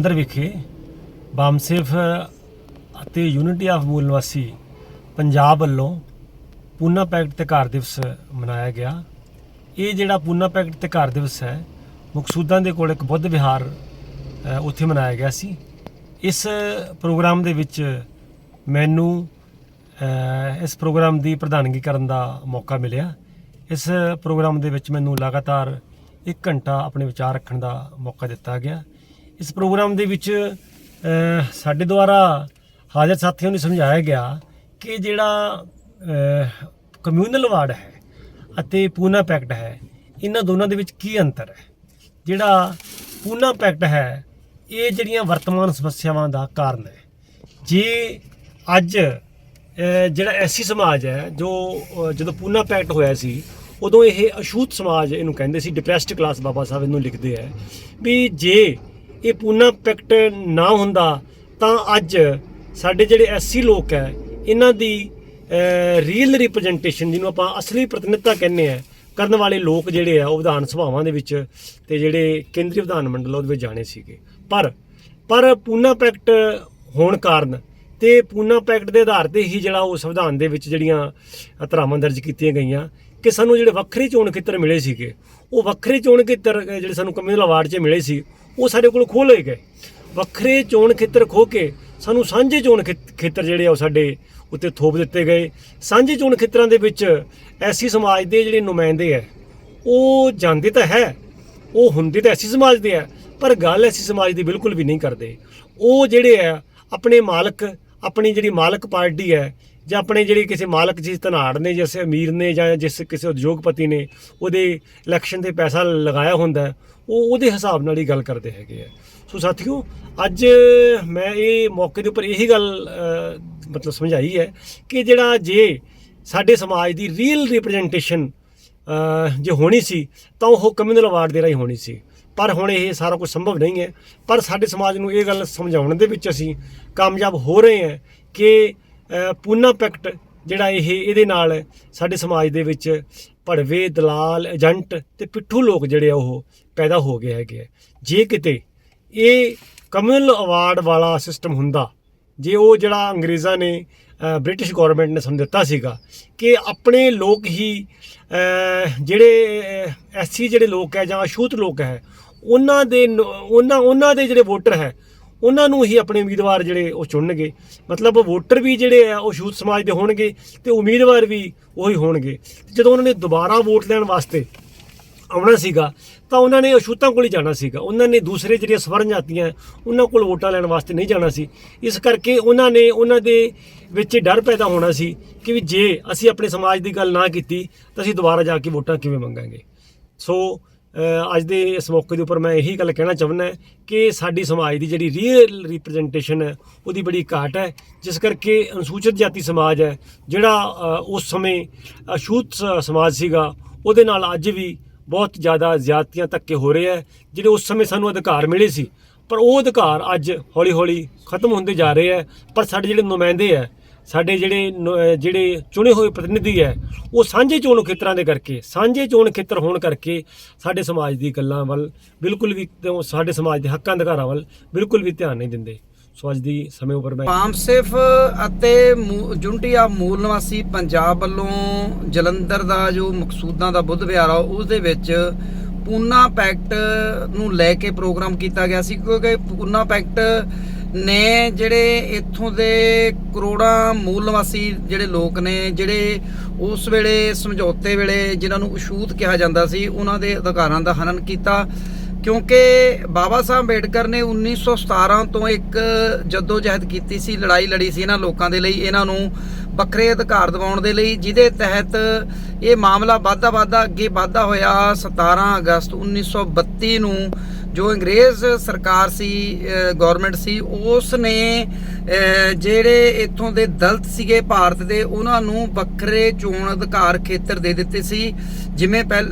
ਜਲੰਧਰ ਵਿਖੇ ਬਾਮਸੇਫ ਅਤੇ unity of ਮੂਲ ਨਿਵਾਸੀ ਪੰਜਾਬ ਵੱਲੋਂ ਪੂਨਾ ਪੈਕਟ ਤੇ ਘਰ ਦਿਵਸ ਮਨਾਇਆ ਗਿਆ। ਇਹ ਜਿਹੜਾ ਪੂਨਾ ਪੈਕਟ ਤੇ ਘਰ ਦਿਵਸ ਹੈ ਮਕਸੂਦਾਂ ਦੇ ਕੋਲ ਇੱਕ ਬੁੱਧ ਵਿਹਾਰ ਉੱਥੇ ਮਨਾਇਆ ਗਿਆ ਸੀ। ਇਸ ਪ੍ਰੋਗਰਾਮ ਦੇ ਵਿੱਚ ਮੈਨੂੰ ਇਸ ਪ੍ਰੋਗਰਾਮ ਦੀ ਪ੍ਰਧਾਨਗੀ ਕਰਨ ਦਾ ਮੌਕਾ ਮਿਲਿਆ। ਇਸ ਪ੍ਰੋਗਰਾਮ ਦੇ ਵਿੱਚ ਮੈਨੂੰ ਲਗਾਤਾਰ 1 ਘੰਟਾ ਆਪਣੇ ਵਿਚਾਰ ਰੱਖਣ ਦਾ ਮੌਕਾ ਦਿੱਤਾ ਗਿਆ। ਇਸ ਪ੍ਰੋਗਰਾਮ ਦੇ ਵਿੱਚ ਸਾਡੇ ਦੁਆਰਾ ਹਾਜ਼ਰ ਸਾਥੀਆਂ ਨੂੰ ਸਮਝਾਇਆ ਗਿਆ ਕਿ ਜਿਹੜਾ ਕਮਿਊਨਲ ਵਾਰਡ ਹੈ ਅਤੇ ਪੂਨਾ ਪੈਕਟ ਹੈ, ਇਹਨਾਂ ਦੋਨਾਂ ਦੇ ਵਿੱਚ ਕੀ ਅੰਤਰ ਹੈ। ਜਿਹੜਾ ਪੂਨਾ ਪੈਕਟ ਹੈ ਇਹ ਜਿਹੜੀਆਂ ਵਰਤਮਾਨ ਸਮੱਸਿਆਵਾਂ ਦਾ ਕਾਰਨ ਹੈ। ਜੇ ਅੱਜ ਜਿਹੜਾ ਐਸੀ ਸਮਾਜ ਹੈ ਜੋ ਜਦੋਂ ਪੂਨਾ ਪੈਕਟ ਹੋਇਆ ਸੀ ਉਦੋਂ ਇਹ ਅਛੂਤ ਸਮਾਜ ਇਹਨੂੰ ਕਹਿੰਦੇ ਸੀ, ਡਿਪਰੈਸਡ ਕਲਾਸ ਬਾਬਾ ਸਾਹਿਬ ਇਹਨੂੰ ਲਿਖਦੇ ਹੈ ਵੀ ਜੇ ਇਹ ਪੂਨਾ ਪੈਕਟ ਨਾ ਹੁੰਦਾ ਤਾਂ ਅੱਜ ਸਾਡੇ ਜਿਹੜੇ ਐਸੀ ਲੋਕ ਹੈ ਇਹਨਾਂ ਦੀ ਰੀਅਲ ਰਿਪਰੈਜ਼ੈਂਟੇਸ਼ਨ, ਜਿਹਨੂੰ ਆਪਾਂ ਅਸਲੀ ਪ੍ਰਤੀਨਿਧਤਾ ਕਹਿੰਦੇ ਆ, ਕਰਨ ਵਾਲੇ ਲੋਕ ਜਿਹੜੇ ਆ ਉਹ ਵਿਧਾਨ ਸਭਾਵਾਂ ਦੇ ਵਿੱਚ ਤੇ ਜਿਹੜੇ ਕੇਂਦਰੀ ਵਿਧਾਨ ਮੰਡਲ ਉਹਦੇ ਵਿੱਚ ਜਾਣੇ ਸੀਗੇ। ਪਰ ਪੂਨਾ ਪੈਕਟ ਹੋਣ ਕਾਰਨ ਤੇ ਪੂਨਾ ਪੈਕਟ ਦੇ ਆਧਾਰ ਤੇ ਹੀ ਜਿਹੜਾ ਉਹ ਸੰਵਿਧਾਨ ਦੇ ਵਿੱਚ ਜਿਹੜੀਆਂ ਧਾਰਾਵਾਂ ਦਰਜ ਕੀਤੀਆਂ ਗਈਆਂ ਕਿ ਸਾਨੂੰ ਜਿਹੜੇ ਵੱਖਰੇ ਚੋਣ ਖੇਤਰ ਮਿਲੇ ਸੀਗੇ, ਉਹ ਵੱਖਰੇ ਚੋਣ ਖੇਤਰ ਜਿਹੜੇ ਸਾਨੂੰ ਕਮਿਊਨਲ ਵਾਰਡ 'ਚ ਮਿਲੇ ਸੀ ਉਹ ਸਾਡੇ ਕੋਲ ਖੋਹ ਲਏ ਗਏ। ਵੱਖਰੇ ਚੋਣ ਖੇਤਰ ਖੋਹ ਕੇ ਸਾਨੂੰ ਸਾਂਝੇ ਚੋਣ ਖੇਤਰ ਜਿਹੜੇ ਆ ਉਹ ਸਾਡੇ ਉੱਤੇ ਥੋਪ ਦਿੱਤੇ ਗਏ। ਸਾਂਝੇ ਚੋਣ ਖੇਤਰਾਂ ਦੇ ਵਿੱਚ ਐਸੀ ਸਮਾਜ ਦੇ ਜਿਹੜੇ ਨੁਮਾਇੰਦੇ ਹੈ ਉਹ ਜਾਂਦੇ ਤਾਂ ਹੈ, ਉਹ ਹੁੰਦੇ ਤਾਂ ਐਸੀ ਸਮਾਜ ਦੇ ਹੈ, ਪਰ ਗੱਲ ਐਸੀ ਸਮਾਜ ਦੀ ਬਿਲਕੁਲ ਵੀ ਨਹੀਂ ਕਰਦੇ। ਉਹ ਜਿਹੜੇ ਆ ਆਪਣੇ ਮਾਲਕ, ਆਪਣੀ ਜਿਹੜੀ ਮਾਲਕ ਪਾਰਟੀ ਹੈ ਜਾਂ ਆਪਣੇ ਜਿਹੜੇ ਕਿਸੇ ਮਾਲਕ ਜਿਸ ਧਨਾੜ ਨੇ, ਜਿਸ ਅਮੀਰ ਨੇ ਜਾਂ ਜਿਸ ਕਿਸੇ ਉਦਯੋਗਪਤੀ ਨੇ ਉਹਦੇ ਇਲੈਕਸ਼ਨ 'ਤੇ ਪੈਸਾ ਲਗਾਇਆ ਹੁੰਦਾ, ਉਹ ਉਹਦੇ ਹਿਸਾਬ ਨਾਲ ਹੀ ਗੱਲ ਕਰਦੇ ਹੈਗੇ ਆ। ਸੋ ਸਾਥੀਓ, ਅੱਜ ਮੈਂ ਇਹ ਮੌਕੇ ਦੇ ਉੱਪਰ ਇਹੀ ਗੱਲ ਮਤਲਬ ਸਮਝਾਈ ਹੈ ਕਿ ਜਿਹੜਾ ਜੇ ਸਾਡੇ ਸਮਾਜ ਦੀ ਰੀਅਲ ਰਿਪਰੈਜ਼ੈਂਟੇਸ਼ਨ ਜੇ ਹੋਣੀ ਸੀ ਤਾਂ ਉਹ ਕਮਿਊਨਲ ਵਾਰਡ ਦੇ ਰਾਹੀਂ ਹੋਣੀ ਸੀ, ਪਰ ਹੁਣ ਇਹ ਸਾਰਾ ਕੁਝ ਸੰਭਵ ਨਹੀਂ ਹੈ। ਪਰ ਸਾਡੇ ਸਮਾਜ ਨੂੰ ਇਹ ਗੱਲ ਸਮਝਾਉਣ ਦੇ ਵਿੱਚ ਅਸੀਂ ਕਾਮਯਾਬ ਹੋ ਰਹੇ ਹਾਂ ਕਿ ਪੂਨਾ ਪੈਕਟ ਜਿਹੜਾ ਇਹਦੇ ਨਾਲ ਸਾਡੇ ਸਮਾਜ ਦੇ ਵਿੱਚ ਭੜਵੇ, ਦਲਾਲ, ਏਜੰਟ ਤੇ ਪਿੱਠੂ ਲੋਕ ਜਿਹੜੇ ਆ ਉਹ ਪੈਦਾ ਹੋ ਗਏ ਹੈਗੇ ਆ। ਜੇ ਕਿਤੇ ਇਹ ਕਮਿਊਨਲ ਅਵਾਰਡ ਵਾਲਾ ਸਿਸਟਮ ਹੁੰਦਾ, ਜੇ ਉਹ ਜਿਹੜਾ ਅੰਗਰੇਜ਼ਾਂ ਨੇ ਬ੍ਰਿਟਿਸ਼ ਗੌਰਮੈਂਟ ਨੇ ਸਾਨੂੰ ਦਿੱਤਾ ਸੀਗਾ ਕਿ ਆਪਣੇ ਲੋਕ ਹੀ ਜਿਹੜੇ ਐਸੀ ਜਿਹੜੇ ਲੋਕ ਹੈ ਜਾਂ ਅਛੂਤ ਲੋਕ ਹੈ ਉਹਨਾਂ ਦੇ ਜਿਹੜੇ ਵੋਟਰ ਹੈ ਉਹਨਾਂ ਨੂੰ ਹੀ ਆਪਣੇ ਉਮੀਦਵਾਰ ਜਿਹੜੇ ਉਹ ਚੁਣਨਗੇ, ਮਤਲਬ ਵੋਟਰ ਵੀ ਜਿਹੜੇ ਆ ਉਹ ਅਛੂਤ ਸਮਾਜ ਦੇ ਹੋਣਗੇ ਤੇ ਉਮੀਦਵਾਰ ਵੀ ਉਹੀ ਹੋਣਗੇ। ਜਦੋਂ ਉਹਨਾਂ ਨੇ ਦੁਬਾਰਾ ਵੋਟ ਲੈਣ ਵਾਸਤੇ ਆਉਣਾ ਸੀਗਾ ਤਾਂ ਉਹਨਾਂ ਨੇ ਅਛੂਤਾਂ ਕੋਲ ਹੀ ਜਾਣਾ ਸੀਗਾ। ਉਹਨਾਂ ਨੇ ਦੂਸਰੇ ਜਿਹੜੀਆਂ ਸਵਰਨ ਜਾਤੀਆਂ ਉਹਨਾਂ ਕੋਲ ਵੋਟਾਂ ਲੈਣ ਵਾਸਤੇ ਨਹੀਂ ਜਾਣਾ ਸੀ। ਇਸ ਕਰਕੇ ਉਹਨਾਂ ਦੇ ਵਿੱਚ ਡਰ ਪੈਦਾ ਹੋਣਾ ਸੀ ਕਿ ਵੀ ਜੇ ਅਸੀਂ ਆਪਣੇ ਸਮਾਜ ਦੀ ਗੱਲ ਨਾ ਕੀਤੀ ਤਾਂ ਅਸੀਂ ਦੁਬਾਰਾ ਜਾ ਕੇ ਵੋਟਾਂ ਕਿਵੇਂ ਮੰਗਾਂਗੇ। ਸੋ ਅੱਜ ਦੇ ਇਸ ਮੌਕੇ ਦੇ ਉੱਪਰ ਮੈਂ ਇਹੀ ਗੱਲ ਕਹਿਣਾ ਚਾਹੁੰਦਾ ਕਿ ਸਾਡੀ ਸਮਾਜ ਦੀ ਜਿਹੜੀ ਰੀਅਲ ਰਿਪਰੈਜ਼ੈਂਟੇਸ਼ਨ ਹੈ ਉਹਦੀ ਬੜੀ ਘਾਟ ਹੈ, ਜਿਸ ਕਰਕੇ ਅਨੁਸੂਚਿਤ ਜਾਤੀ ਸਮਾਜ ਹੈ ਜਿਹੜਾ ਉਸ ਸਮੇਂ ਅਛੂਤ ਸਮਾਜ ਸੀਗਾ ਉਹਦੇ ਨਾਲ ਅੱਜ ਵੀ ਬਹੁਤ ਜ਼ਿਆਦਾ ਜ਼ਿਆਦਤੀਆਂ ਧੱਕੇ ਹੋ ਰਹੇ ਹੈ। ਜਿਹੜੇ ਉਸ ਸਮੇਂ ਸਾਨੂੰ ਅਧਿਕਾਰ ਮਿਲੇ ਸੀ ਪਰ ਉਹ ਅਧਿਕਾਰ ਅੱਜ ਹੌਲੀ ਹੌਲੀ ਖਤਮ ਹੁੰਦੇ ਜਾ ਰਹੇ ਹੈ। ਪਰ ਸਾਡੇ ਜਿਹੜੇ ਨੁਮਾਇੰਦੇ ਹੈ, ਸਾਡੇ ਜਿਹੜੇ ਚੁਣੇ ਹੋਏ ਪ੍ਰਤੀਨਿਧੀ ਹੈ, ਉਹ ਸਾਂਝੇ ਚੋਣ ਖੇਤਰਾਂ ਦੇ ਕਰਕੇ, ਸਾਂਝੇ ਚੋਣ ਖੇਤਰ ਹੋਣ ਕਰਕੇ ਸਾਡੇ ਸਮਾਜ ਦੀ ਗੱਲਾਂ ਵੱਲ ਬਿਲਕੁਲ ਵੀ, ਸਾਡੇ ਸਮਾਜ ਦੇ ਹੱਕਾਂ ਅਧਿਕਾਰਾਂ ਵੱਲ ਬਿਲਕੁਲ ਵੀ ਧਿਆਨ ਨਹੀਂ ਦਿੰਦੇ। ਸੋ ਅੱਜ ਦੀ ਸਮੇਂ ਉੱਪਰ ਮੈਂ ਬਾਮਸੇਫ ਅਤੇ ਯੂਨਿਟੀ ਆਫ ਮੂਲ ਨਿਵਾਸੀ ਪੰਜਾਬ ਵੱਲੋਂ ਜਲੰਧਰ ਦਾ ਜੋ ਮਕਸੂਦਾਂ ਦਾ ਬੁੱਧ ਵਿਹਾਰ ਆ ਉਸ ਦੇ ਵਿੱਚ ਪੂਨਾ ਪੈਕਟ ਨੂੰ ਲੈ ਕੇ ਪ੍ਰੋਗਰਾਮ ਕੀਤਾ ਗਿਆ ਸੀ, ਕਿਉਂਕਿ ਪੂਨਾ ਪੈਕਟ ਨੇ ਜਿਹੜੇ ਇੱਥੋਂ ਦੇ ਕਰੋੜਾਂ ਮੂਲ ਨਿਵਾਸੀ ਜਿਹੜੇ ਲੋਕ ਨੇ, ਜਿਹੜੇ ਉਸ ਵੇਲੇ ਸਮਝੌਤੇ ਵੇਲੇ ਜਿਨ੍ਹਾਂ ਨੂੰ ਅਛੂਤ ਕਿਹਾ ਜਾਂਦਾ ਸੀ, ਉਹਨਾਂ ਦੇ ਅਧਿਕਾਰਾਂ ਦਾ ਹਨਨ ਕੀਤਾ। ਕਿਉਂਕਿ ਬਾਬਾ ਸਾਹਿਬ ਅੰਬੇਡਕਰ ਨੇ 1917 ਤੋਂ ਇੱਕ ਜਦੋਜਹਿਦ ਕੀਤੀ ਸੀ, ਲੜਾਈ ਲੜੀ ਸੀ ਇਹਨਾਂ ਲੋਕਾਂ ਦੇ ਲਈ, ਇਹਨਾਂ ਨੂੰ ਵੱਖਰੇ ਅਧਿਕਾਰ ਦਿਵਾਉਣ ਦੇ ਲਈ, ਜਿਹਦੇ ਤਹਿਤ ਇਹ ਮਾਮਲਾ ਵੱਧਦਾ ਅੱਗੇ ਵੱਧਦਾ ਹੋਇਆ। 17 ਅਗਸਤ 1932 ਨੂੰ ਜੋ ਅੰਗਰੇਜ਼ ਸਰਕਾਰ ਸੀ, ਗੌਰਮੈਂਟ ਸੀ, ਉਸ ਨੇ ਜਿਹੜੇ ਇੱਥੋਂ ਦੇ ਦਲਿਤ ਸੀਗੇ ਭਾਰਤ ਦੇ, ਉਹਨਾਂ ਨੂੰ ਵੱਖਰੇ ਚੋਣ ਅਧਿਕਾਰ ਖੇਤਰ ਦੇ ਦਿੱਤੇ ਸੀ। ਜਿਵੇਂ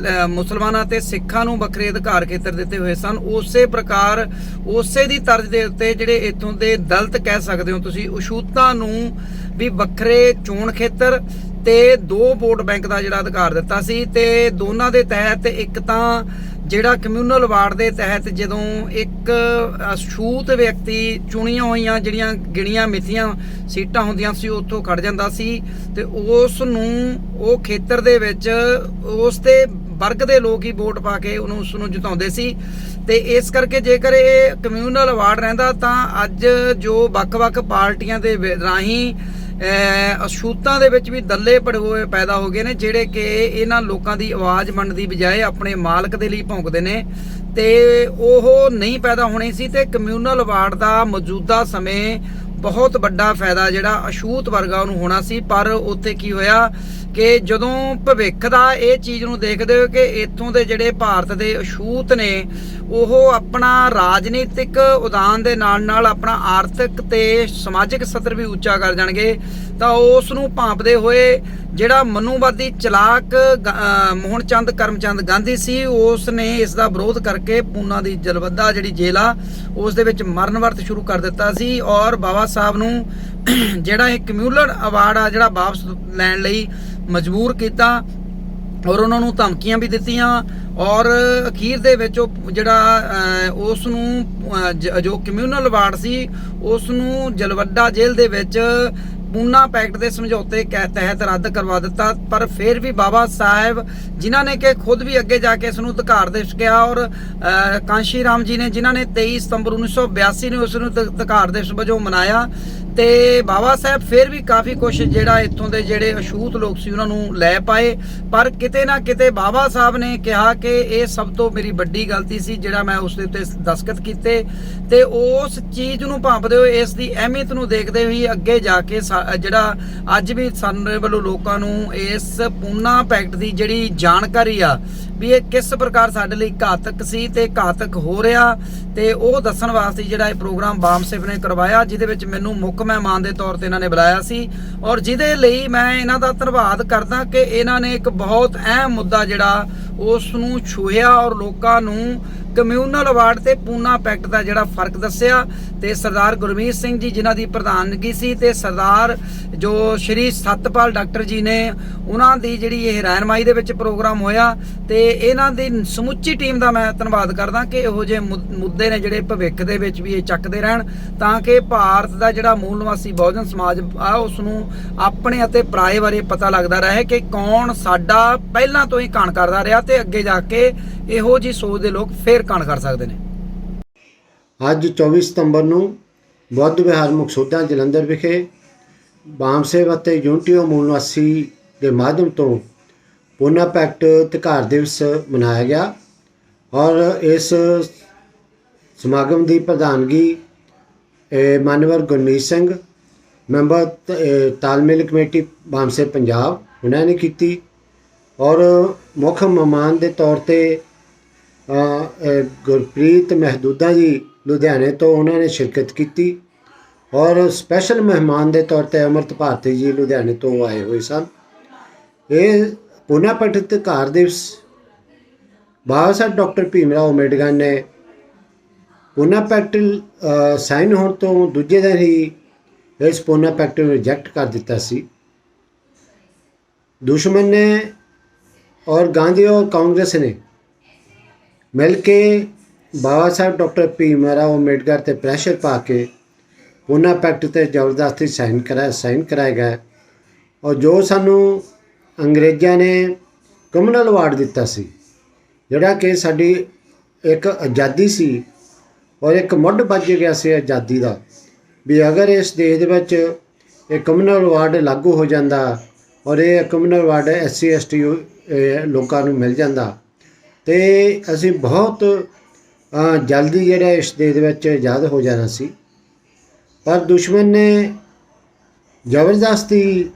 ਮੁਸਲਮਾਨਾਂ ਤੇ ਸਿੱਖਾਂ ਨੂੰ ਵੱਖਰੇ ਅਧਿਕਾਰ ਖੇਤਰ ਦਿੱਤੇ ਹੋਏ ਸਨ, ਉਸੇ ਪ੍ਰਕਾਰ ਉਸੇ ਦੀ ਤਰਜ਼ ਦੇ ਉੱਤੇ ਜਿਹੜੇ ਇੱਥੋਂ ਦੇ ਦਲਿਤ ਕਹਿ ਸਕਦੇ ਹੋ ਤੁਸੀਂ, ਅਛੂਤਾਂ ਨੂੰ ਵੀ ਵੱਖਰੇ ਚੋਣ ਖੇਤਰ ਤੇ 2 ਵੋਟ ਬੈਂਕ ਦਾ ਜਿਹੜਾ ਅਧਿਕਾਰ ਦਿੱਤਾ ਸੀ। ਤੇ ਦੋਨਾਂ ਦੇ ਤਹਿਤ ਇੱਕ ਤਾਂ ਜਿਹੜਾ ਕਮਿਊਨਲ ਵਾਰਡ ਦੇ ਤਹਿਤ ਜਦੋਂ ਇੱਕ ਅਛੂਤ ਵਿਅਕਤੀ ਚੁਣੀਆਂ ਹੋਈਆਂ ਜਿਹੜੀਆਂ ਗਿਣੀਆਂ ਮਿਥੀਆਂ ਸੀਟਾਂ ਹੁੰਦੀਆਂ ਸੀ ਉੱਥੋਂ ਖੜ ਜਾਂਦਾ ਸੀ ਤੇ ਉਸ ਨੂੰ ਉਹ ਖੇਤਰ ਦੇ ਵਿੱਚ ਉਸ ਦੇ ਵਰਗ ਦੇ ਲੋਕ ਹੀ ਵੋਟ ਪਾ ਕੇ ਉਸ ਨੂੰ ਜਿਤਾਉਂਦੇ ਸੀ। ਤੇ ਇਸ ਕਰਕੇ ਜੇਕਰ ਇਹ ਕਮਿਊਨਲ ਵਾਰਡ ਰਹਿੰਦਾ ਤਾਂ ਅੱਜ ਜੋ ਵੱਖ-ਵੱਖ ਪਾਰਟੀਆਂ ਦੇ ਰਾਹੀਂ ਅਛੂਤਾਂ ਦੇ ਵਿੱਚ ਵੀ ਦੱਲੇ ਪੜੇ ਹੋਏ ਪੈਦਾ ਹੋ ਗਏ ਨੇ, ਜਿਹੜੇ ਕਿ ਇਹਨਾਂ ਲੋਕਾਂ ਦੀ ਆਵਾਜ਼ ਮੰਨਣ ਦੀ ਬਜਾਏ ਆਪਣੇ ਮਾਲਕ ਦੇ ਲਈ ਭੌਂਕਦੇ ਨੇ ਤੇ ਉਹ ਨਹੀਂ ਪੈਦਾ ਹੋਣੀ ਸੀ। ਤੇ ਕਮਿਊਨਲ ਵਾਰਡ ਦਾ ਮੌਜੂਦਾ ਸਮੇਂ ਬਹੁਤ ਵੱਡਾ ਫਾਇਦਾ ਜਿਹੜਾ ਅਛੂਤ ਵਰਗਾ ਉਹਨੂੰ ਹੋਣਾ ਸੀ, ਪਰ ਉੱਥੇ ਕੀ ਹੋਇਆ ਕਿ ਜਦੋਂ ਭਵਿੱਖ ਦਾ ਇਹ ਚੀਜ਼ ਨੂੰ ਦੇਖਦੇ ਹੋ ਕਿ ਇੱਥੋਂ ਦੇ ਜਿਹੜੇ ਭਾਰਤ ਦੇ ਅਛੂਤ ਨੇ ਉਹ ਆਪਣਾ ਰਾਜਨੀਤਿਕ ਉਦਾਨ ਦੇ ਨਾਲ ਨਾਲ ਆਪਣਾ ਆਰਥਿਕ ਤੇ ਸਮਾਜਿਕ ਸਤਰ ਵੀ ਉੱਚਾ ਕਰ ਜਾਣਗੇ, ਤਾਂ ਉਸ ਨੂੰ ਭਾਂਪਦੇ ਹੋਏ ਜਿਹੜਾ ਮਨੂਵਾਦੀ ਚਲਾਕ ਮੋਹਨ ਚੰਦ ਕਰਮਚੰਦ ਗਾਂਧੀ ਸੀ ਉਸ ਨੇ ਇਸ ਦਾ ਵਿਰੋਧ ਕਰਕੇ ਪੂਨਾ ਦੀ ਜਲਵੱਦਾ ਜਿਹੜੀ ਜੇਲ੍ਹ ਆ ਉਸ ਦੇ ਵਿੱਚ ਮਰਨ ਵਰਤ ਸ਼ੁਰੂ ਕਰ ਦਿੱਤਾ ਸੀ ਔਰ ਬਾਬਾ ਸਾਹਿਬ ਨੂੰ ਜਿਹੜਾ ਇਹ ਕਮਿਊਨਲ ਅਵਾਰਡ ਆ ਜਿਹੜਾ ਵਾਪਸ ਲੈਣ ਲਈ ਮਜਬੂਰ ਕੀਤਾ ਔਰ ਉਹਨਾਂ ਨੂੰ ਧਮਕੀਆਂ ਵੀ ਦਿੱਤੀਆਂ ਔਰ ਅਖੀਰ ਦੇ ਵਿੱਚ ਉਹ ਜਿਹੜਾ ਉਸ ਨੂੰ ਜੋ ਕਮਿਊਨਲ ਅਵਾਰਡ ਸੀ ਉਸ ਨੂੰ ਜਲਵੱਡਾ ਜੇਲ੍ਹ ਦੇ ਵਿੱਚ ਪੂਨਾ ਪੈਕਟ ਦੇ ਸਮਝੌਤੇ ਤਹਿਤ ਰੱਦ ਕਰਵਾ ਦਿੱਤਾ। ਪਰ ਫਿਰ ਵੀ ਬਾਬਾ ਸਾਹਿਬ ਜਿਨ੍ਹਾਂ ਨੇ ਕਿ ਖੁਦ ਵੀ ਅੱਗੇ ਜਾ ਕੇ ਇਸ ਨੂੰ ਅਧਿਕਾਰ ਦਿਵਸ ਕਿਹਾ ਔਰ ਕਾਂਸ਼ੀ ਰਾਮ ਜੀ ਨੇ ਜਿਨ੍ਹਾਂ ਨੇ 23 ਸਤੰਬਰ 1982 ਨੂੰ ਉਸ ਨੂੰ ਅਧਿਕਾਰ ਦਿਵਸ ਵਜੋਂ ਮਨਾਇਆ ਤੇ ਬਾਬਾ ਸਾਹਿਬ ਫਿਰ ਵੀ ਕਾਫੀ ਕੁਝ ਜਿਹੜਾ ਇੱਥੋਂ ਦੇ ਜਿਹੜੇ ਅਛੂਤ ਲੋਕ ਸੀ ਉਹਨਾਂ ਨੂੰ ਲੈ ਪਾਏ। ਪਰ ਕਿਤੇ ਨਾ ਕਿਤੇ ਬਾਬਾ ਸਾਹਿਬ ਨੇ ਕਿਹਾ ਕਿ ਇਹ ਸਭ ਤੋਂ ਮੇਰੀ ਵੱਡੀ ਗਲਤੀ ਸੀ ਜਿਹੜਾ ਮੈਂ ਉਸ ਦੇ ਉੱਤੇ ਦਸਤਖਤ ਕੀਤੇ ਤੇ ਉਸ ਚੀਜ਼ ਨੂੰ ਭਾਂਪਦੇ ਹੋਏ ਇਸ ਦੀ ਅਹਿਮੀਅਤ ਨੂੰ ਦੇਖਦੇ ਹੋਏ ਅੱਗੇ ਜਾ ਕੇ ਜਿਹੜਾ ਅੱਜ ਵੀ ਸਾਡੇ ਵੱਲੋਂ ਲੋਕਾਂ ਨੂੰ ਇਸ ਪੂਨਾ ਪੈਕਟ ਦੀ ਜਿਹੜੀ ਜਾਣਕਾਰੀ ਆ ਵੀ ਇਹ ਕਿਸ ਪ੍ਰਕਾਰ ਸਾਡੇ ਲਈ ਘਾਤਕ ਸੀ ਤੇ ਘਾਤਕ ਹੋ ਰਿਹਾ ਤੇ ਉਹ ਦੱਸਣ ਵਾਸਤੇ ਜਿਹੜਾ ਇਹ ਪ੍ਰੋਗਰਾਮ ਬਾਮਸੇਫ ਨੇ ਕਰਵਾਇਆ, ਜਿਹਦੇ ਵਿੱਚ ਮੈਨੂੰ ਮੁੱਖ ਮਹਿਮਾਨ ਦੇ ਤੌਰ ਤੇ ਇਹਨਾਂ ਨੇ ਬੁਲਾਇਆ ਸੀ ਔਰ ਜਿਹਦੇ ਲਈ ਮੈਂ ਇਹਨਾਂ ਦਾ ਧੰਨਵਾਦ ਕਰਦਾ ਕਿ ਇਹਨਾਂ ਨੇ ਇੱਕ ਬਹੁਤ ਅਹਿਮ ਮੁੱਦਾ ਜਿਹੜਾ ਉਸ ਨੂੰ ਛੂਹਿਆ ਔਰ ਲੋਕਾਂ ਨੂੰ ਕਮਿਊਨਲ ਅਵਾਰਡ ਤੇ ਪੂਨਾ ਪੈਕਟ ਦਾ ਜਿਹੜਾ ਫਰਕ ਦੱਸਿਆ। ਤੇ ਸਰਦਾਰ ਗੁਰਮੀਤ ਸਿੰਘ ਜੀ ਜਿਨ੍ਹਾਂ ਦੀ ਪ੍ਰਧਾਨਗੀ ਸੀ ਤੇ ਸਰਦਾਰ ਜੋ ਸ਼੍ਰੀ ਸਤਪਾਲ ਡਾਕਟਰ ਜੀ ਨੇ ਉਹਨਾਂ ਦੀ ਜਿਹੜੀ ਇਹ ਰਹਿਨਮਾਈ ਦੇ ਵਿੱਚ ਪ੍ਰੋਗਰਾਮ ਹੋਇਆ ਤੇ ਇਹਨਾਂ ਦੀ ਸਮੁੱਚੀ ਟੀਮ ਦਾ ਮੈਂ ਧੰਨਵਾਦ ਕਰਦਾ ਕਿ ਇਹੋ ਜਿਹੇ ਮੁੱਦੇ ਨੇ ਜਿਹੜੇ ਭਵਿੱਖ ਦੇ ਵਿੱਚ ਵੀ ਇਹ ਚੱਕਦੇ ਰਹਿਣ ਤਾਂ ਕਿ ਭਾਰਤ ਦਾ ਜਿਹੜਾ ਮੂਲ ਨਿਵਾਸੀ ਬਹੁਜਨ ਸਮਾਜ ਆ ਉਸ ਨੂੰ ਆਪਣੇ ਅਤੇ ਪਰਾਏ ਬਾਰੇ ਪਤਾ ਲੱਗਦਾ ਰਹੇ ਕਿ ਕੌਣ ਸਾਡਾ ਪਹਿਲਾਂ ਤੋਂ ਹੀ ਕਾਣ ਕਰਦਾ ਰਿਹਾ ਤੇ ਅੱਗੇ ਜਾ ਕੇ ਇਹੋ ਜਿਹੀ ਸੋਚ ਦੇ ਲੋਕ ਫੇਰ ਕਾਣ ਕਰ ਸਕਦੇ ਨੇ। ਅੱਜ 24 ਸਤੰਬਰ ਨੂੰ ਬੁੱਧ ਵਿਹਾਰ ਮਕਸੂਦਾਂ ਜਲੰਧਰ ਵਿਖੇ ਬਾਮਸੇਵ ਅਤੇ ਯੂਨਿਟੀ ਆਫ ਮੂਲ ਨਿਵਾਸੀ ਦੇ ਮਾਧਿਅਮ ਤੋਂ ਪੂਨਾ ਪੈਕਟ ਅਧਿਕਾਰ ਦਿਵਸ ਮਨਾਇਆ ਗਿਆ ਔਰ ਇਸ ਸਮਾਗਮ ਦੀ ਪ੍ਰਧਾਨਗੀ ਮਾਨਵਰ ਗੁਰਮੀਤ ਸਿੰਘ ਮੈਂਬਰ ਤਾਲਮੇਲ ਕਮੇਟੀ ਬਾਮਸੇਵ ਪੰਜਾਬ ਉਹਨਾਂ ਨੇ ਕੀਤੀ ਔਰ ਮੁੱਖ ਮਹਿਮਾਨ ਦੇ ਤੌਰ ਤੇ ਗੁਰਪ੍ਰੀਤ ਮਹਿਦੂਦਾ ਜੀ ਲੁਧਿਆਣੇ ਤੋਂ ਉਹਨਾਂ ਨੇ ਸ਼ਿਰਕਤ ਕੀਤੀ ਔਰ ਸਪੈਸ਼ਲ ਮਹਿਮਾਨ ਦੇ ਤੌਰ ਤੇ ਅਮਰਤ ਭਾਰਤੀ ਜੀ ਲੁਧਿਆਣੇ ਤੋਂ ਆਏ ਹੋਏ ਸਨ। ਇਹ ਪੂਨਾ ਪੈਕਟ ਅਧਿਕਾਰ ਦਿਵਸ ਬਾਬਾ ਸਾਹਿਬ ਡਾਕਟਰ ਭੀਮ ਰਾਓ ਅੰਬੇਡਕਰ ਨੇ ਪੂਨਾ ਪੈਕਟ ਸਾਈਨ ਹੋਣ ਤੋਂ ਦੂਜੇ ਦਿਨ ਹੀ ਇਸ ਪੂਨਾ ਪੈਕਟ ਨੂੰ ਰਿਜੈਕਟ ਕਰ ਦਿੱਤਾ ਸੀ। ਦੁਸ਼ਮਣ ਨੇ और गांधी और कांग्रेस ने मिल के बाबा साहब डॉक्टर भीमराव अंबेडकर ते प्रैशर पा के पूना पैक्ट ते जबरदस्ती साइन कराए गए और जो सानू अंग्रेज़ों ने कम्युनल अवार्ड दिता सी जिहड़ा कि साडी एक आज़ादी सी और एक मुੱਢ ਵੱਜ गया सी आज़ादी का भी अगर इस देश दे विच एक कम्युनल अवार्ड लागू हो जाता और ये कम्युनल अवार्ड SC ST ਲੋਕਾਂ ਨੂੰ ਮਿਲ ਜਾਂਦਾ ਤੇ ਅਸੀਂ ਬਹੁਤ ਜਲਦੀ ਜਿਹੜਾ ਇਸ ਦੇਸ਼ ਦੇ ਵਿੱਚ ਆਜ਼ਾਦ ਹੋ ਜਾਣਾ ਸੀ। ਪਰ ਦੁਸ਼ਮਣ ਨੇ ਜ਼ਬਰਦਸਤੀ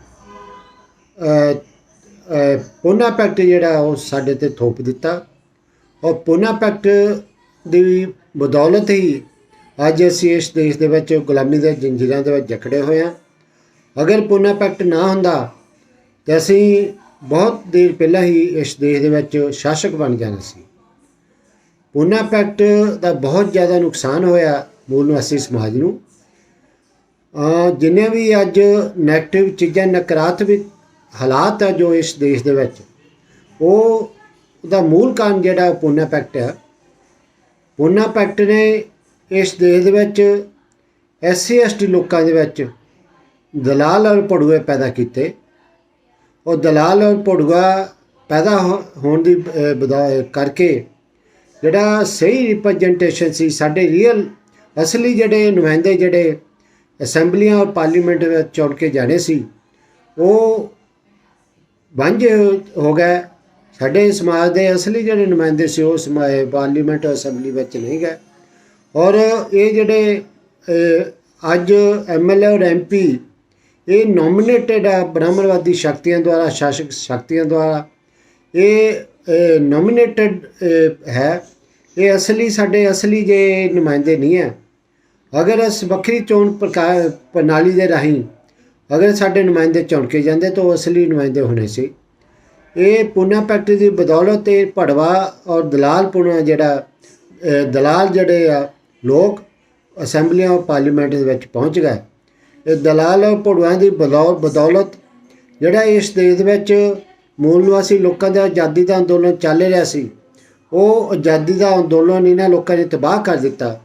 ਪੂਨਾ ਪੈਕਟ ਜਿਹੜਾ ਉਹ ਸਾਡੇ ਤੇ ਥੋਪ ਦਿੱਤਾ ਔਰ ਪੂਨਾ ਪੈਕਟ ਦੀ ਬਦੌਲਤ ਹੀ ਅੱਜ ਅਸੀਂ ਇਸ ਦੇਸ਼ ਦੇ ਵਿੱਚ ਗੁਲਾਮੀ ਦੇ ਜੰਜੀਰਾਂ ਦੇ ਵਿੱਚ ਜਕੜੇ ਹੋਏ ਹਾਂ। ਅਗਰ ਪੂਨਾ ਪੈਕਟ ਨਾ ਹੁੰਦਾ ਤਾਂ ਅਸੀਂ ਬਹੁਤ ਦੇਰ ਪਹਿਲਾਂ ਹੀ ਇਸ ਦੇਸ਼ ਦੇ ਵਿੱਚ ਸ਼ਾਸਕ ਬਣ ਜਾਣਾ ਸੀ। ਪੂਨਾ ਪੈਕਟ ਦਾ ਬਹੁਤ ਜ਼ਿਆਦਾ ਨੁਕਸਾਨ ਹੋਇਆ ਮੂਲ ਨਿਵਾਸੀ ਸਮਾਜ ਨੂੰ। ਜਿੰਨੇ ਵੀ ਅੱਜ ਨੈਗੇਟਿਵ ਚੀਜ਼ਾਂ ਨਕਾਰਾਤਮਕ ਹਾਲਾਤ ਆ ਜੋ ਇਸ ਦੇਸ਼ ਦੇ ਵਿੱਚ ਉਹ ਉਹਦਾ ਮੂਲ ਕਾਰਨ ਜਿਹੜਾ ਪੂਨਾ ਪੈਕਟ ਆ। ਪੂਨਾ ਪੈਕਟ ਨੇ ਇਸ ਦੇਸ਼ ਦੇ ਵਿੱਚ SC ST ਲੋਕਾਂ ਦੇ ਵਿੱਚ ਦਲਾਲ ਔਰ ਭੜੂਏ ਪੈਦਾ ਕੀਤੇ। ਉਹ ਦਲਾਲ ਔਰ ਭੜੂਆ ਪੈਦਾ ਹੋਣ ਦੀ ਕਰਕੇ ਜਿਹੜਾ ਸਹੀ ਰਿਪਰੈਜੈਂਟੇਸ਼ਨ ਸੀ, ਸਾਡੇ ਰੀਅਲ ਅਸਲੀ ਜਿਹੜੇ ਨੁਮਾਇੰਦੇ ਜਿਹੜੇ ਅਸੈਂਬਲੀਆਂ ਔਰ ਪਾਰਲੀਮੈਂਟ ਵਿੱਚ ਚੁਣ ਕੇ ਜਾਣੇ ਸੀ, ਉਹ ਵਾਂਝੇ ਹੋ ਗਏ। ਸਾਡੇ ਸਮਾਜ ਦੇ ਅਸਲੀ ਜਿਹੜੇ ਨੁਮਾਇੰਦੇ ਸੀ ਉਹ ਪਾਰਲੀਮੈਂਟ ਅਸੈਂਬਲੀ ਵਿੱਚ ਨਹੀਂ ਗਏ। ਔਰ ਇਹ ਜਿਹੜੇ ਅੱਜ MLA ਔਰ MP ਇਹ ਨੋਮੀਨੇਟਡ ਆ ਬ੍ਰਾਹਮਣਵਾਦੀ ਸ਼ਕਤੀਆਂ ਦੁਆਰਾ, ਸ਼ਾਸਕ ਸ਼ਕਤੀਆਂ ਦੁਆਰਾ ਇਹ ਨੋਮੀਨੇਟਡ ਹੈ। ਇਹ ਸਾਡੇ ਅਸਲੀ ਜੇ ਨੁਮਾਇੰਦੇ ਨਹੀਂ ਹੈ। ਅਗਰ ਇਸ ਵੱਖਰੀ ਚੋਣ ਪ੍ਰਣਾਲੀ ਦੇ ਰਾਹੀਂ ਅਗਰ ਸਾਡੇ ਨੁਮਾਇੰਦੇ ਚੁਣ ਕੇ ਜਾਂਦੇ ਤਾਂ ਉਹ ਅਸਲੀ ਨੁਮਾਇੰਦੇ ਹੋਣੇ ਸੀ। ਇਹ ਪੂਨਾ ਪੈਕਟ ਦੀ ਬਦੌਲਤ ਇਹ ਭੜਵਾ ਔਰ ਦਲਾਲਪੁਣਾ ਜਿਹੜਾ ਦਲਾਲ ਜਿਹੜੇ ਆ ਲੋਕ ਅਸੈਂਬਲੀਆਂ ਔਰ ਪਾਰਲੀਮੈਂਟ ਦੇ ਵਿੱਚ ਪਹੁੰਚ ਗਏ। ਇਹ ਦਲਾਲ ਔਰ ਭੜੂਆਂ ਦੀ ਬਦੌਲਤ ਜਿਹੜਾ ਇਸ ਦੇਸ਼ ਦੇ ਵਿੱਚ ਮੂਲ ਨਿਵਾਸੀ ਲੋਕਾਂ ਦਾ ਆਜ਼ਾਦੀ ਦਾ ਅੰਦੋਲਨ ਚੱਲ ਰਿਹਾ ਸੀ, ਉਹ ਆਜ਼ਾਦੀ ਦਾ ਅੰਦੋਲਨ ਇਹਨਾਂ ਲੋਕਾਂ ਨੇ ਤਬਾਹ ਕਰ ਦਿੱਤਾ।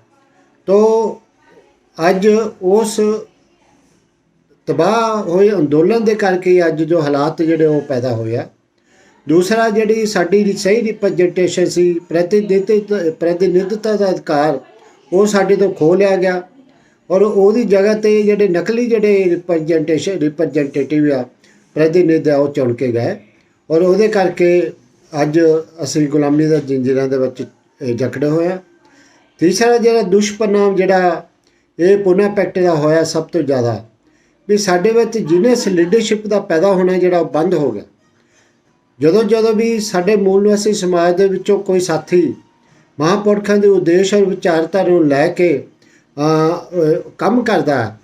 ਤੋ ਅੱਜ ਉਸ ਤਬਾਹ ਹੋਏ ਅੰਦੋਲਨ ਦੇ ਕਰਕੇ ਅੱਜ ਜੋ ਹਾਲਾਤ ਜਿਹੜੇ ਉਹ ਪੈਦਾ ਹੋਏ ਆ। ਦੂਸਰਾ ਜਿਹੜੀ ਸਾਡੀ ਸਹੀ ਰਿਪਰੈਜੈਂਟੇਸ਼ਨ ਸੀ, ਪ੍ਰਤੀਨਿਧਤਾ ਦਾ ਅਧਿਕਾਰ, ਉਹ ਸਾਡੇ ਤੋਂ ਖੋਹ ਲਿਆ ਗਿਆ। ਔਰ ਉਹਦੀ ਜਗ੍ਹਾ 'ਤੇ ਜਿਹੜੇ ਨਕਲੀ ਜਿਹੜੇ ਰਿਪਰੈਜੈਂਟੇਟਿਵ ਆ, ਪ੍ਰਤੀਨਿਧ ਆ, ਉਹ ਚੁਣ ਕੇ ਗਏ। ਔਰ ਉਹਦੇ ਕਰਕੇ ਅੱਜ ਅਸੀਂ ਗੁਲਾਮੀ ਦੇ ਜੰਜੀਰਾਂ ਦੇ ਵਿੱਚ ਜਕੜੇ ਹੋਏ ਹਾਂ। ਤੀਸਰਾ ਜਿਹੜਾ ਦੁਸ਼ਪਰਿਣਾਮ ਜਿਹੜਾ ਇਹ ਪੂਨਾ ਪੈਕਟ ਦਾ ਹੋਇਆ ਸਭ ਤੋਂ ਜ਼ਿਆਦਾ, ਵੀ ਸਾਡੇ ਵਿੱਚ ਜੀਨੀਅਸ ਲੀਡਰਸ਼ਿਪ ਦਾ ਪੈਦਾ ਹੋਣਾ ਜਿਹੜਾ ਉਹ ਬੰਦ ਹੋ ਗਿਆ। ਜਦੋਂ ਵੀ ਸਾਡੇ ਮੂਲ ਨਿਵਾਸੀ ਸਮਾਜ ਦੇ ਵਿੱਚੋਂ ਕੋਈ ਸਾਥੀ ਮਹਾਂਪੁਰਖਾਂ ਦੇ ਉਦੇਸ਼ ਔਰ ਵਿਚਾਰਧਾਰਾ ਨੂੰ ਲੈ ਕੇ ਕੰਮ ਕਰਦਾ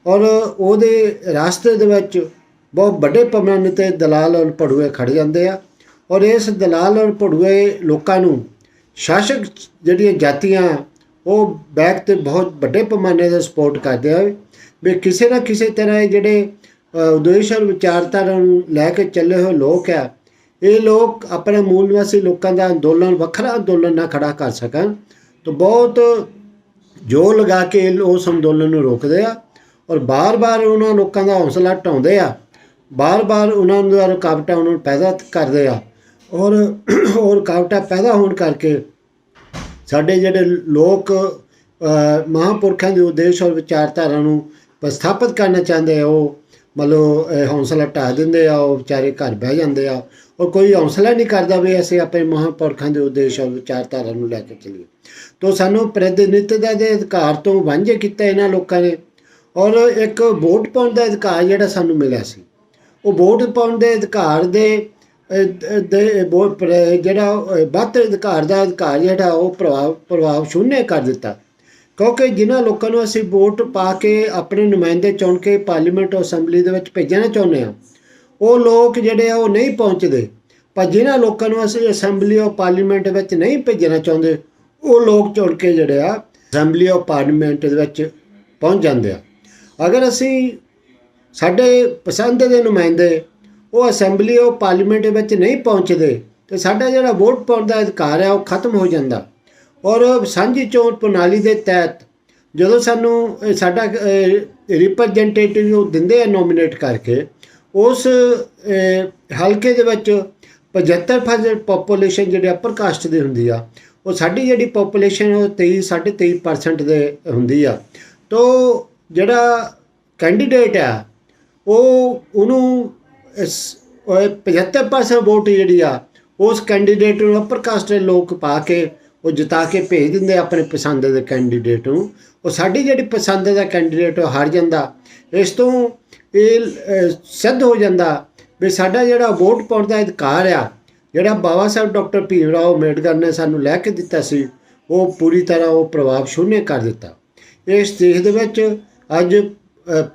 ਔਰ ਉਹਦੇ ਰਾਸਤੇ ਦੇ ਵਿੱਚ ਬਹੁਤ ਵੱਡੇ ਪੈਮਾਨੇ 'ਤੇ ਦਲਾਲ ਔਰ ਭੜੂਏ ਖੜ੍ਹ ਜਾਂਦੇ ਆ। ਔਰ ਇਸ ਦਲਾਲ ਔਰ ਭੜੂਏ ਲੋਕਾਂ ਨੂੰ ਸ਼ਾਸਕ ਜਿਹੜੀਆਂ ਜਾਤੀਆਂ ਉਹ ਬੈਕ 'ਤੇ ਬਹੁਤ ਵੱਡੇ ਪੈਮਾਨੇ 'ਤੇ ਸਪੋਰਟ ਕਰਦੇ ਆ ਵੀ ਕਿਸੇ ਨਾ ਕਿਸੇ ਤਰ੍ਹਾਂ ਇਹ ਜਿਹੜੇ ਉਦੇਸ਼ ਔਰ ਵਿਚਾਰਧਾਰਾ ਨੂੰ ਲੈ ਕੇ ਚੱਲੇ ਹੋਏ ਲੋਕ ਆ, ਇਹ ਲੋਕ ਆਪਣੇ ਮੂਲ ਨਿਵਾਸੀ ਲੋਕਾਂ ਦਾ ਅੰਦੋਲਨ ਵੱਖਰਾ ਅੰਦੋਲਨ ਨਾ ਖੜਾ ਕਰ ਸਕਣ ਤਾਂ ਬਹੁਤ ਜ਼ੋਰ ਲਗਾ ਕੇ ਉਸ ਅੰਦੋਲਨ ਨੂੰ ਰੋਕਦੇ ਆ। ਔਰ ਬਾਰ-ਬਾਰ ਉਹਨਾਂ ਲੋਕਾਂ ਦਾ ਹੌਸਲਾ ਢਾਉਂਦੇ ਆ, ਬਾਰ-ਬਾਰ ਉਹਨਾਂ ਨੂੰ ਰੁਕਾਵਟਾਂ ਉਹਨਾਂ ਨੂੰ ਪੈਦਾ ਕਰਦੇ ਆ। ਔਰ ਰੁਕਾਵਟਾਂ ਪੈਦਾ ਹੋਣ ਕਰਕੇ ਸਾਡੇ ਜਿਹੜੇ ਲੋਕ ਮਹਾਂਪੁਰਖਾਂ ਦੇ ਉਦੇਸ਼ ਔਰ ਵਿਚਾਰਧਾਰਾ ਨੂੰ ਪ੍ਰਸਥਾਪਿਤ ਕਰਨਾ ਚਾਹੁੰਦੇ ਆ, ਉਹ ਮਤਲਬ ਹੌਸਲਾ ਢਾਹ ਦਿੰਦੇ ਆ, ਉਹ ਵਿਚਾਰੇ ਘਰ ਬਹਿ ਜਾਂਦੇ ਆ। ਔਰ ਕੋਈ ਹੌਸਲਾ ਨਹੀਂ ਕਰਦਾ ਵੀ ਅਸੀਂ ਆਪਣੇ ਮਹਾਂਪੁਰਖਾਂ ਦੇ ਉਦੇਸ਼ ਔਰ ਵਿਚਾਰਧਾਰਾ ਨੂੰ ਲੈ ਕੇ ਚੱਲੀਏ। ਤਾਂ ਸਾਨੂੰ ਪ੍ਰਤੀਨਿਧਤਾ ਦੇ ਅਧਿਕਾਰ ਤੋਂ ਵਾਂਝੇ ਕੀਤਾ ਇਹਨਾਂ ਲੋਕਾਂ ਨੇ। ਔਰ ਇੱਕ ਵੋਟ ਪਾਉਣ ਦਾ ਅਧਿਕਾਰ ਜਿਹੜਾ ਸਾਨੂੰ ਮਿਲਿਆ ਸੀ, ਉਹ ਵੋਟ ਪਾਉਣ ਦੇ ਅਧਿਕਾਰ ਦੇ ਜਿਹੜਾ ਵੱਧ ਅਧਿਕਾਰ ਦਾ ਅਧਿਕਾਰ ਜਿਹੜਾ ਉਹ ਪ੍ਰਭਾਵ ਸ਼ੂਨਿਆ ਕਰ ਦਿੱਤਾ। ਕਿਉਂਕਿ ਜਿਨ੍ਹਾਂ ਲੋਕਾਂ ਨੂੰ ਅਸੀਂ ਵੋਟ ਪਾ ਕੇ ਆਪਣੇ ਨੁਮਾਇੰਦੇ ਚੁਣ ਕੇ ਪਾਰਲੀਮੈਂਟ ਅਸੈਂਬਲੀ ਦੇ ਵਿੱਚ ਭੇਜਣਾ ਚਾਹੁੰਦੇ ਹਾਂ, ਉਹ ਲੋਕ ਜਿਹੜੇ ਆ ਉਹ ਨਹੀਂ ਪਹੁੰਚਦੇ। ਪਰ ਜਿਨ੍ਹਾਂ ਲੋਕਾਂ ਨੂੰ ਅਸੀਂ ਅਸੈਂਬਲੀ ਆਫ ਪਾਰਲੀਮੈਂਟ ਵਿੱਚ ਨਹੀਂ ਭੇਜਣਾ ਚਾਹੁੰਦੇ, ਉਹ ਲੋਕ ਚੁਣ ਕੇ ਜਿਹੜੇ ਆ ਅਸੈਂਬਲੀ ਆਫ ਪਾਰਲੀਮੈਂਟ ਦੇ ਵਿੱਚ ਪਹੁੰਚ ਜਾਂਦੇ ਆ। ਅਗਰ ਅਸੀਂ ਸਾਡੇ ਪਸੰਦ ਦੇ ਨੁਮਾਇੰਦੇ ਉਹ ਅਸੈਂਬਲੀ ਆਫ ਪਾਰਲੀਮੈਂਟ ਵਿੱਚ ਨਹੀਂ ਪਹੁੰਚਦੇ ਤਾਂ ਸਾਡਾ ਜਿਹੜਾ ਵੋਟ ਪਾਉਣ ਦਾ ਅਧਿਕਾਰ ਹੈ ਉਹ ਖਤਮ ਹੋ ਜਾਂਦਾ। ਔਰ ਸਾਂਝੀ ਚੋਣ ਪ੍ਰਣਾਲੀ ਦੇ ਤਹਿਤ ਜਦੋਂ ਸਾਨੂੰ ਸਾਡਾ ਰਿਪਰੈਜੈਂਟੇਟਿਵ ਉਹ ਦਿੰਦੇ ਆ ਨੋਮੀਨੇਟ ਕਰਕੇ, ਉਸ ਹਲਕੇ ਦੇ ਵਿੱਚ 75% ਪਾਪੂਲੇਸ਼ਨ ਜਿਹੜੀ ਅਪਰ ਕਾਸਟ ਦੀ ਹੁੰਦੀ ਆ, ਉਹ ਸਾਡੀ ਜਿਹੜੀ ਪਾਪੂਲੇਸ਼ਨ ਉਹ 23.5% ਦੇ ਹੁੰਦੀ ਆ। ਤੋ ਜਿਹੜਾ ਕੈਂਡੀਡੇਟ ਆ ਉਹਨੂੰ 75% ਵੋਟ ਜਿਹੜੀ ਆ ਉਸ ਕੈਂਡੀਡੇਟ ਨੂੰ ਅਪਰ ਕਾਸਟ ਦੇ ਲੋਕ ਪਾ ਕੇ ਉਹ ਜਿਤਾ ਕੇ ਭੇਜ ਦਿੰਦੇ ਆਪਣੇ ਪਸੰਦ ਦੇ ਕੈਂਡੀਡੇਟ ਨੂੰ। ਉਹ ਸਾਡੀ ਜਿਹੜੀ ਪਸੰਦ ਦਾ ਕੈਂਡੀਡੇਟ ਉਹ ਹਾਰ ਜਾਂਦਾ। ਇਸ ਤੋਂ ਇਹ ਸਿੱਧ ਹੋ ਜਾਂਦਾ ਵੀ ਸਾਡਾ ਜਿਹੜਾ ਵੋਟ ਪਾਉਣ ਦਾ ਅਧਿਕਾਰ ਆ, ਜਿਹੜਾ ਬਾਬਾ ਸਾਹਿਬ ਡਾਕਟਰ ਭੀਮ ਰਾਓ ਅੰਬੇਡਕਰ ਨੇ ਸਾਨੂੰ ਲੈ ਕੇ ਦਿੱਤਾ ਸੀ, ਉਹ ਪੂਰੀ ਤਰ੍ਹਾਂ ਉਹ ਪ੍ਰਭਾਵ ਸ਼ੂਨਿਆ ਕਰ ਦਿੱਤਾ। ਇਸ ਦੇਸ਼ ਦੇ ਵਿੱਚ ਅੱਜ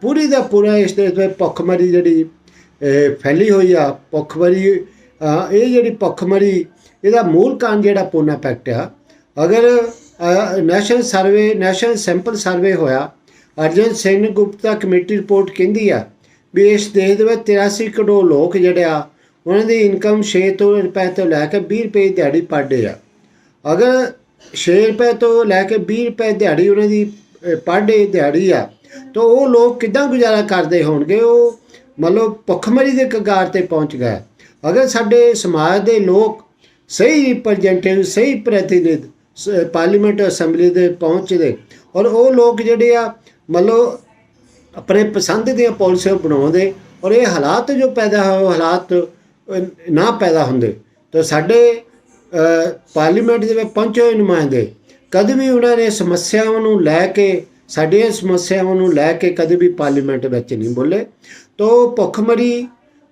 ਪੂਰੀ ਦਾ ਪੂਰਾ ਇਸ ਦੇਸ਼ ਵਿੱਚ ਭੁੱਖਮਰੀ ਜਿਹੜੀ ਫੈਲੀ ਹੋਈ ਆ। ਭੁੱਖਮਰੀ ਇਹ ਜਿਹੜੀ ਭੁੱਖਮਰੀ ਇਹਦਾ ਮੂਲ ਕਾਰਨ ਜਿਹੜਾ ਪੂਨਾ ਪੈਕਟ ਆ। ਅਗਰ ਨੈਸ਼ਨਲ ਸੈਂਪਲ ਸਰਵੇ ਹੋਇਆ, ਅਰਜਨ ਸਿੰਘ ਗੁਪਤਾ ਕਮੇਟੀ ਰਿਪੋਰਟ ਕਹਿੰਦੀ ਆ ਵੀ ਇਸ ਦੇਸ਼ ਦੇ ਵਿੱਚ 83 ਕਰੋੜ ਲੋਕ ਜਿਹੜੇ ਆ ਉਹਨਾਂ ਦੀ ਇਨਕਮ 6 ਰੁਪਏ ਤੋਂ ਲੈ ਕੇ 20 ਰੁਪਏ ਦਿਹਾੜੀ ਪਰ ਡੇ ਆ। ਅਗਰ 6 ਰੁਪਏ ਤੋਂ ਲੈ ਕੇ 20 ਰੁਪਏ ਦਿਹਾੜੀ ਉਹਨਾਂ ਦੀ ਪਰ ਡੇ ਦਿਹਾੜੀ ਆ, ਤਾਂ ਉਹ ਲੋਕ ਕਿੱਦਾਂ ਗੁਜ਼ਾਰਾ ਕਰਦੇ ਹੋਣਗੇ? ਉਹ ਮਤਲਬ ਭੁੱਖਮਰੀ ਦੇ ਕਗਾਰ ਤੇ ਪਹੁੰਚ ਗਏ। ਅਗਰ ਸਾਡੇ ਸਮਾਜ ਦੇ ਲੋਕ ਸਹੀ ਰਿਪਰੈਜ਼ੈਂਟੇਟਿਵ, ਸਹੀ ਪ੍ਰਤੀਨਿਧ ਪਾਰਲੀਮੈਂਟ ਅਸੈਂਬਲੀ ਦੇ ਪਹੁੰਚਦੇ, ਔਰ ਉਹ ਲੋਕ ਜਿਹੜੇ ਆ ਮਤਲਬ ਆਪਣੇ ਪਸੰਦ ਦੀਆਂ ਪਾਲਿਸੀਆਂ ਬਣਾਉਂਦੇ, ਔਰ ਇਹ ਹਾਲਾਤ ਜੋ ਪੈਦਾ ਹੋਏ ਉਹ ਹਾਲਾਤ ਨਾ ਪੈਦਾ ਹੁੰਦੇ, ਤਾਂ ਸਾਡੇ ਪਾਰਲੀਮੈਂਟ ਦੇ ਵਿੱਚ ਪਹੁੰਚੇ ਹੋਏ ਨੁਮਾਇੰਦੇ ਕਦੇ ਵੀ ਉਹਨਾਂ ਨੇ ਸਮੱਸਿਆਵਾਂ ਨੂੰ ਲੈ ਕੇ, ਸਾਡੀਆਂ ਸਮੱਸਿਆਵਾਂ ਨੂੰ ਲੈ ਕੇ ਕਦੇ ਵੀ ਪਾਰਲੀਮੈਂਟ ਵਿੱਚ ਨਹੀਂ ਬੋਲੇ। ਤਾਂ ਭੁੱਖਮਰੀ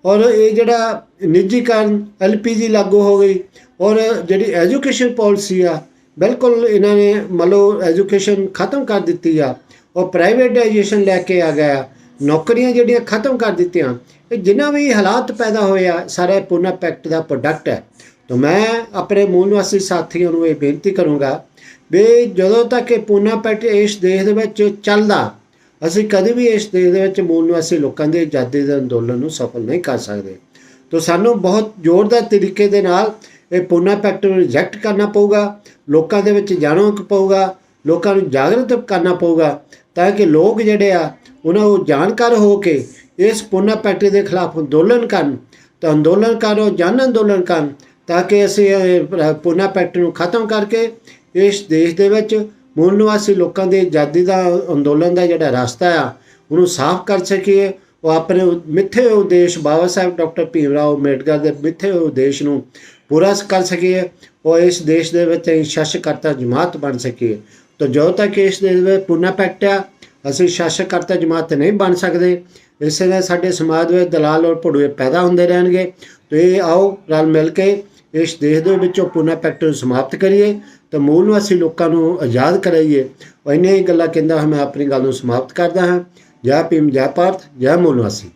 ਔਰ ਇਹ ਜਿਹੜਾ ਨਿੱਜੀਕਰਨ, LPG ਲਾਗੂ ਹੋ ਗਈ, ਔਰ ਜਿਹੜੀ ਐਜੂਕੇਸ਼ਨ ਪਾਲਿਸੀ ਆ ਬਿਲਕੁਲ ਇਹਨਾਂ ਨੇ ਮਤਲਬ ਐਜੂਕੇਸ਼ਨ ਖਤਮ ਕਰ ਦਿੱਤੀ ਆ, ਔਰ ਪ੍ਰਾਈਵੇਟਾਈਜੇਸ਼ਨ ਲੈ ਕੇ ਆ ਗਿਆ, ਨੌਕਰੀਆਂ ਜਿਹੜੀਆਂ ਖਤਮ ਕਰ ਦਿੱਤੀਆਂ। ਇਹ ਜਿੰਨਾ ਵੀ ਹਾਲਾਤ ਪੈਦਾ ਹੋਏ ਆ ਸਾਰੇ ਪੂਨਾ ਪੈਕਟ ਦਾ ਪ੍ਰੋਡਕਟ ਹੈ। ਤਾਂ ਮੈਂ ਆਪਣੇ ਮੂਲ ਨਿਵਾਸੀ ਸਾਥੀਆਂ ਨੂੰ ਇਹ ਬੇਨਤੀ ਕਰੂੰਗਾ ਵੀ ਜਦੋਂ ਤੱਕ ਇਹ ਪੂਨਾ ਪੈਕਟ ਇਸ ਦੇਸ਼ ਦੇ ਵਿੱਚ ਚੱਲਦਾ, ਅਸੀਂ ਕਦੇ ਵੀ ਇਸ ਦੇਸ਼ ਦੇ ਵਿੱਚ ਮੂਲ ਨਿਵਾਸੀ ਲੋਕਾਂ ਦੇ ਆਜ਼ਾਦੀ ਦੇ ਅੰਦੋਲਨ ਨੂੰ ਸਫਲ ਨਹੀਂ ਕਰ ਸਕਦੇ। ਤਾਂ ਸਾਨੂੰ ਬਹੁਤ ਜ਼ੋਰਦਾਰ ਤਰੀਕੇ ਦੇ ਨਾਲ ਇਹ ਪੂਨਾ ਪੈਕਟ ਨੂੰ ਰਿਜੈਕਟ ਕਰਨਾ ਪਊਗਾ, ਲੋਕਾਂ ਦੇ ਵਿੱਚ ਜਾਣਨਾ ਪਊਗਾ, ਲੋਕਾਂ ਨੂੰ ਜਾਗਰਤ ਕਰਨਾ ਪਊਗਾ, ਤਾਂ ਕਿ ਲੋਕ ਜਿਹੜੇ ਆ ਉਹਨਾਂ ਨੂੰ ਜਾਣਕਾਰ ਹੋ ਕੇ ਇਸ ਪੂਨਾ ਪੈਕਟ ਦੇ ਖਿਲਾਫ ਅੰਦੋਲਨ ਕਰਨ, ਤਾਂ ਅੰਦੋਲਨ ਕਰੋ, ਜਨ ਅੰਦੋਲਨ ਕਰਨ, ਤਾਂ ਕਿ ਅਸੀਂ ਪੂਨਾ ਪੈਕਟ ਨੂੰ ਖਤਮ ਕਰਕੇ ਇਸ ਦੇਸ਼ ਦੇ ਵਿੱਚ ਮੂਲ ਨਿਵਾਸੀ ਲੋਕਾਂ ਦੀ ਆਜ਼ਾਦੀ ਦਾ ਅੰਦੋਲਨ ਦਾ ਜਿਹੜਾ ਰਸਤਾ ਆ ਉਹਨੂੰ ਸਾਫ਼ ਕਰ ਸਕੀਏ। ਉਹ ਆਪਣੇ ਮਿੱਥੇ ਹੋਏ ਉਦੇਸ਼ ਬਾਬਾ ਸਾਹਿਬ ਡਾਕਟਰ ਭੀਮ ਰਾਓ ਅੰਬੇਡਕਰ ਦੇ ਮਿੱਥੇ ਹੋਏ ਉਦੇਸ਼ ਨੂੰ ਪੂਰਾ ਕਰ ਸਕੀਏ, ਔਰ ਇਸ ਦੇਸ਼ ਦੇ ਵਿੱਚ ਅਸੀਂ ਸ਼ਾਸਕਰਤਾ ਜਮਾਤ ਬਣ ਸਕੀਏ। ਤਾਂ ਜਦੋਂ ਤੱਕ ਇਸ ਦੇਸ਼ ਵਿੱਚ ਪੂਨਾ ਪੈਕਟ ਆ, ਅਸੀਂ ਸ਼ਾਸਕਰਤਾ ਜਮਾਤ ਨਹੀਂ ਬਣ ਸਕਦੇ। ਇਸੇ ਨਾਲ ਸਾਡੇ ਸਮਾਜ ਵਿੱਚ ਦਲਾਲ ਔਰ ਭੜੂਏ ਪੈਦਾ ਹੁੰਦੇ ਰਹਿਣਗੇ। ਤਾਂ ਇਹ ਆਓ ਰਲ ਮਿਲ ਕੇ ਇਸ ਦੇਸ਼ ਦੇ ਵਿੱਚੋਂ ਪੂਨਾ ਪੈਕਟ ਨੂੰ ਸਮਾਪਤ ਕਰੀਏ, ਤਾਂ ਮੂਲ ਨਿਵਾਸੀ ਲੋਕਾਂ ਨੂੰ ਆਜ਼ਾਦ ਕਰਾਈਏ। ਇੰਨੀਆਂ ਹੀ ਗੱਲਾਂ ਕਹਿੰਦਾ ਮੈਂ ਆਪਣੀ ਗੱਲ ਨੂੰ ਸਮਾਪਤ ਕਰਦਾ ਹਾਂ। ਜੈ ਭੀਮ, ਜੈ ਭਾਰਤ, ਜੈ ਮੂਲ ਨਿਵਾਸੀ।